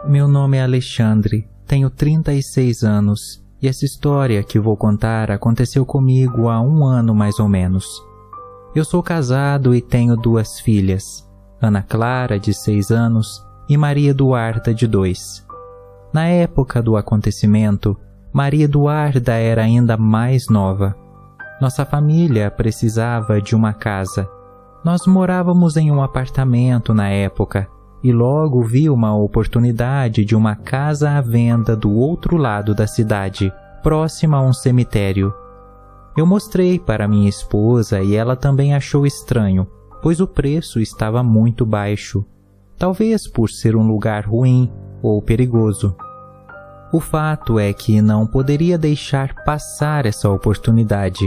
Meu nome é Alexandre, tenho 36 anos e essa história que vou contar aconteceu comigo há 1 ano mais ou menos. Eu sou casado e tenho 2 filhas, Ana Clara, de 6 anos, e Maria Eduarda, de 2. Na época do acontecimento, Maria Eduarda era ainda mais nova. Nossa família precisava de uma casa. Nós morávamos em um apartamento na época e logo vi uma oportunidade de uma casa à venda do outro lado da cidade, próxima a um cemitério. Eu mostrei para minha esposa e ela também achou estranho, pois o preço estava muito baixo, talvez por ser um lugar ruim ou perigoso. O fato é que não poderia deixar passar essa oportunidade.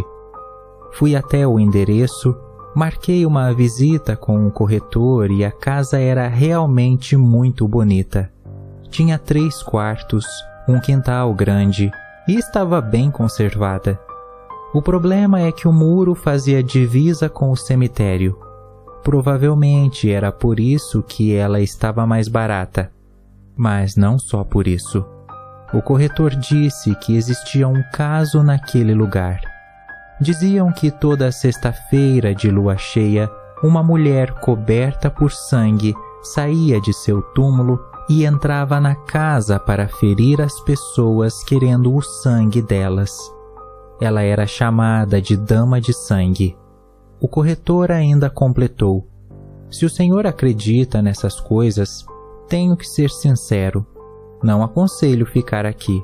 Fui até o endereço, marquei uma visita com o corretor e a casa era realmente muito bonita. Tinha 3 quartos, um quintal grande e estava bem conservada. O problema é que o muro fazia divisa com o cemitério. Provavelmente era por isso que ela estava mais barata. Mas não só por isso. O corretor disse que existia um caso naquele lugar. Diziam que toda sexta-feira de lua cheia, uma mulher coberta por sangue saía de seu túmulo e entrava na casa para ferir as pessoas querendo o sangue delas. Ela era chamada de Dama de Sangue. O corretor ainda completou: se o senhor acredita nessas coisas, tenho que ser sincero. Não aconselho ficar aqui.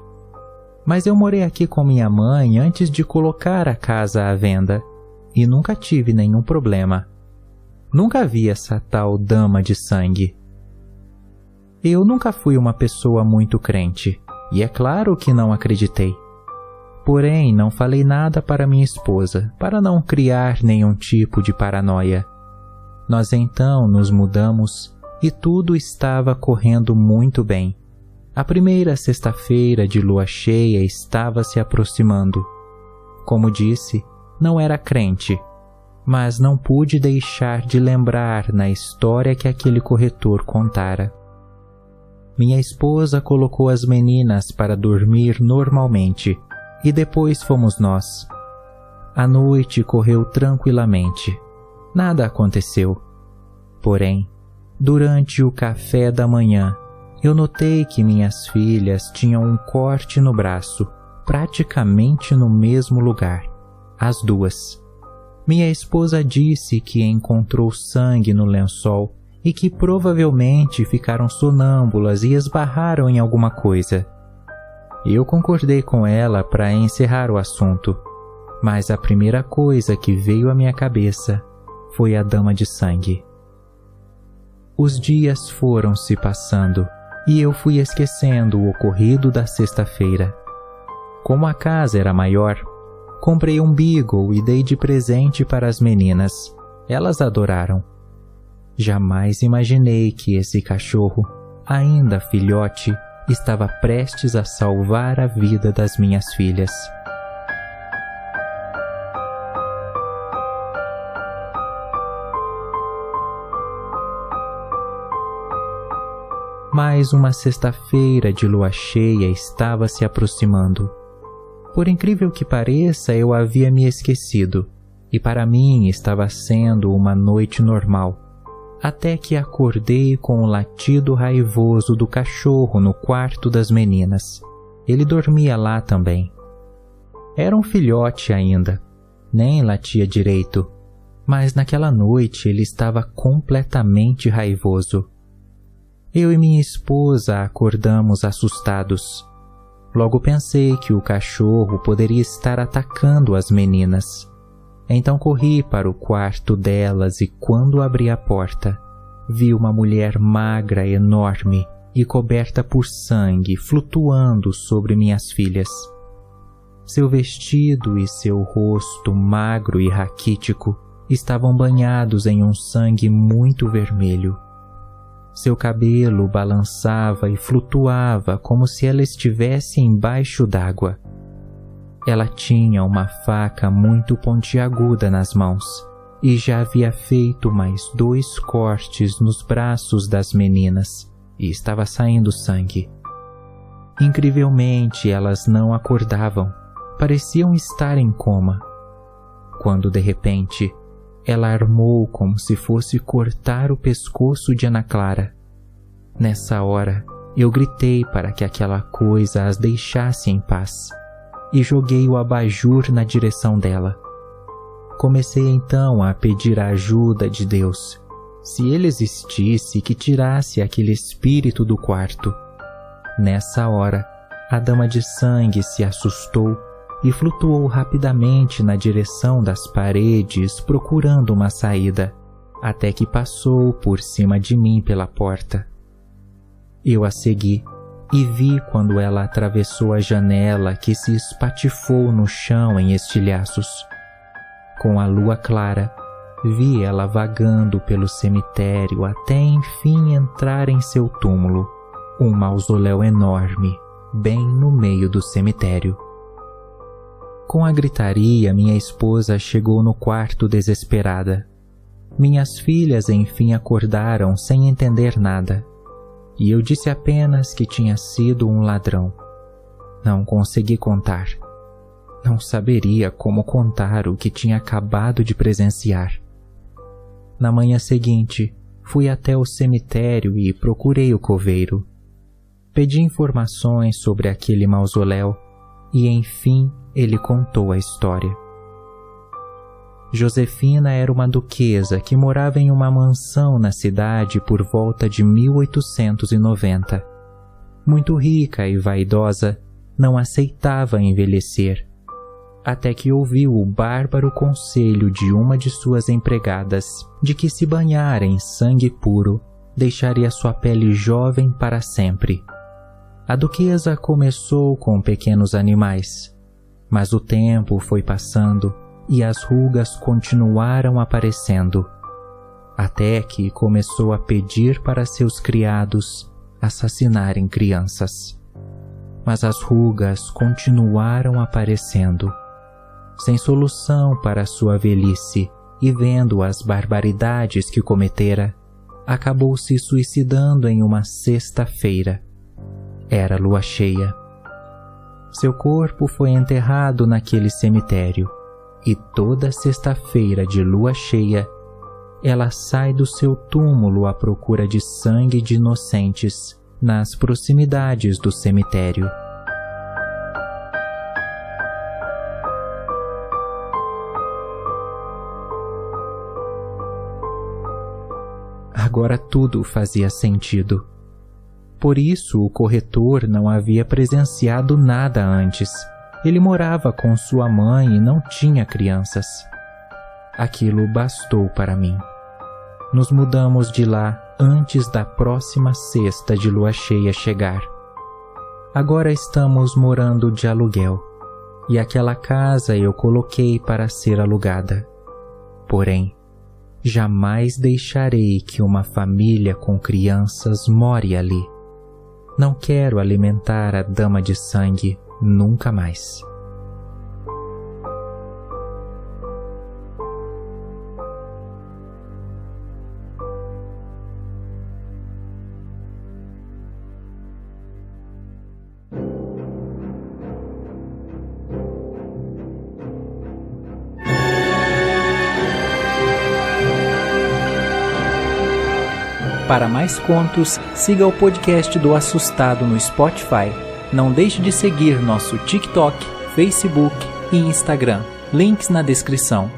Mas eu morei aqui com minha mãe antes de colocar a casa à venda e nunca tive nenhum problema. Nunca vi essa tal Dama de Sangue. Eu nunca fui uma pessoa muito crente e é claro que não acreditei. Porém, não falei nada para minha esposa para não criar nenhum tipo de paranoia. Nós então nos mudamos e tudo estava correndo muito bem. A primeira sexta-feira de lua cheia estava se aproximando. Como disse, não era crente, mas não pude deixar de lembrar na história que aquele corretor contara. Minha esposa colocou as meninas para dormir normalmente e depois fomos nós. A noite correu tranquilamente. Nada aconteceu. Porém, durante o café da manhã, eu notei que minhas filhas tinham um corte no braço, praticamente no mesmo lugar, as 2. Minha esposa disse que encontrou sangue no lençol e que provavelmente ficaram sonâmbulas e esbarraram em alguma coisa. Eu concordei com ela para encerrar o assunto, mas a primeira coisa que veio à minha cabeça foi a Dama de Sangue. Os dias foram se passando e eu fui esquecendo o ocorrido da sexta-feira. Como a casa era maior, comprei um Beagle e dei de presente para as meninas. Elas adoraram. Jamais imaginei que esse cachorro, ainda filhote, estava prestes a salvar a vida das minhas filhas. Mais uma sexta-feira de lua cheia estava se aproximando. Por incrível que pareça, eu havia me esquecido, e para mim estava sendo uma noite normal, até que acordei com o latido raivoso do cachorro no quarto das meninas. Ele dormia lá também. Era um filhote ainda, nem latia direito, mas naquela noite ele estava completamente raivoso. Eu e minha esposa acordamos assustados. Logo pensei que o cachorro poderia estar atacando as meninas. Então corri para o quarto delas e quando abri a porta, vi uma mulher magra enorme e coberta por sangue flutuando sobre minhas filhas. Seu vestido e seu rosto magro e raquítico estavam banhados em um sangue muito vermelho. Seu cabelo balançava e flutuava como se ela estivesse embaixo d'água. Ela tinha uma faca muito pontiaguda nas mãos e já havia feito mais 2 cortes nos braços das meninas, e estava saindo sangue. Incrivelmente, elas não acordavam, pareciam estar em coma. Quando, de repente, ela armou como se fosse cortar o pescoço de Ana Clara. Nessa hora, eu gritei para que aquela coisa as deixasse em paz e joguei o abajur na direção dela. Comecei então a pedir a ajuda de Deus, se ele existisse, que tirasse aquele espírito do quarto. Nessa hora, a dama de sangue se assustou e flutuou rapidamente na direção das paredes procurando uma saída, até que passou por cima de mim pela porta. Eu a segui e vi quando ela atravessou a janela que se espatifou no chão em estilhaços. Com a lua clara, vi ela vagando pelo cemitério até enfim entrar em seu túmulo, um mausoléu enorme, bem no meio do cemitério. Com a gritaria, minha esposa chegou no quarto desesperada. Minhas filhas enfim acordaram sem entender nada, e eu disse apenas que tinha sido um ladrão. Não consegui contar. Não saberia como contar o que tinha acabado de presenciar. Na manhã seguinte, fui até o cemitério e procurei o coveiro. Pedi informações sobre aquele mausoléu e, enfim, ele contou a história. Josefina era uma duquesa que morava em uma mansão na cidade por volta de 1890. Muito rica e vaidosa, não aceitava envelhecer, até que ouviu o bárbaro conselho de uma de suas empregadas de que se banhar em sangue puro deixaria sua pele jovem para sempre. A duquesa começou com pequenos animais, mas o tempo foi passando e as rugas continuaram aparecendo, até que começou a pedir para seus criados assassinarem crianças. Mas as rugas continuaram aparecendo. Sem solução para sua velhice e vendo as barbaridades que cometera, acabou se suicidando em uma sexta-feira. Era lua cheia. Seu corpo foi enterrado naquele cemitério, e toda sexta-feira de lua cheia, ela sai do seu túmulo à procura de sangue de inocentes nas proximidades do cemitério. Agora tudo fazia sentido. Por isso o corretor não havia presenciado nada antes. Ele morava com sua mãe e não tinha crianças. Aquilo bastou para mim. Nos mudamos de lá antes da próxima sexta de lua cheia chegar. Agora estamos morando de aluguel, e aquela casa eu coloquei para ser alugada. Porém, jamais deixarei que uma família com crianças more ali. Não quero alimentar a dama de sangue nunca mais. Para mais contos, siga o podcast do Assustado no Spotify. Não deixe de seguir nosso TikTok, Facebook e Instagram. Links na descrição.